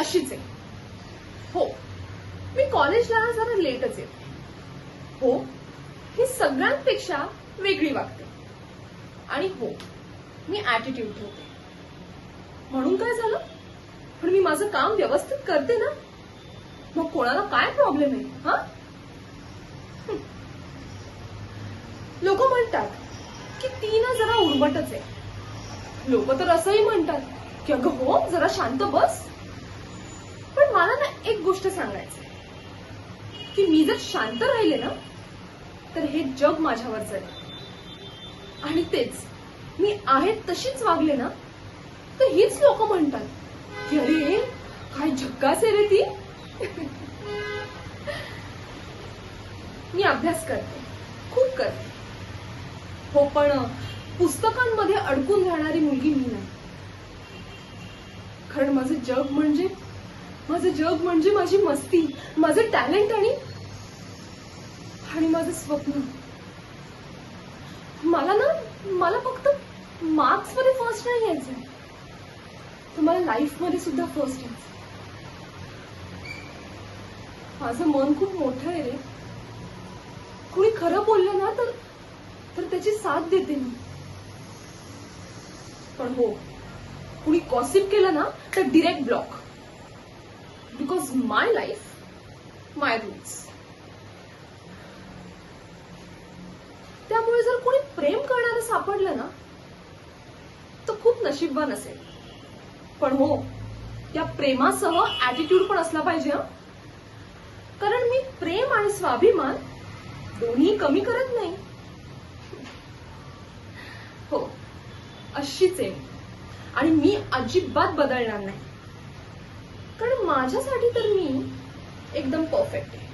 अशीच आहे. हो, मी कॉलेजला जरा लेटच येते. हो, ही सगळ्यांपेक्षा वेगळी वागते. आणि हो, मी ऍटिट्यूड ठेवते. म्हणून काय झालं? पण मी माझं काम व्यवस्थित करते ना, मग कोणाला काय प्रॉब्लेम आहे? हा, लोक म्हणतात की ती ना जरा उर्मटच आहे. लोक तर असंही म्हणतात की अगं हो, जरा शांत बस. पण मला ना एक गोष्ट सांगायची की मी जर शांत राहिले ना, तर हे जग माझ्यावर चढेल. आणि तेच मी आहे तशीच वागले ना, तर हीच लोक म्हणतात की अरे काय झक्कास आहे रे ती. मी अभ्यास करते, खूप करते. हो, पण पुस्तकांमध्ये अडकून राहणारी मुलगी मी नाही. कारण माझं जग म्हणजे माझी मस्ती, माझं टॅलेंट आणि माझं स्वप्न. मला फक्त मार्क्स मध्ये फर्स्ट नाही यायचंय, तर मला लाईफ मध्ये सुद्धा फर्स्ट यायचं. माझं मन खूप मोठं आहे रे. कुणी खरं बोललं ना तर त्याची साथ देते मी. पण हो, कुणी गॉसिप केलं ना तर direct block. Because my life, my rules. त्यामुळे जर कोणी प्रेम करणारं सापडलं ना, तर खूप नशीबवान असेल. पण हो, त्या प्रेमासह ऍटिट्यूड पण असला पाहिजे. कारण मी प्रेम आणि स्वाभिमान दोन्ही कमी करत नाही. हो, अशीच आहे. आणि मी अजिबात बदलणार नाही. कारण माझ्यासाठी तर मी एकदम परफेक्ट आहे.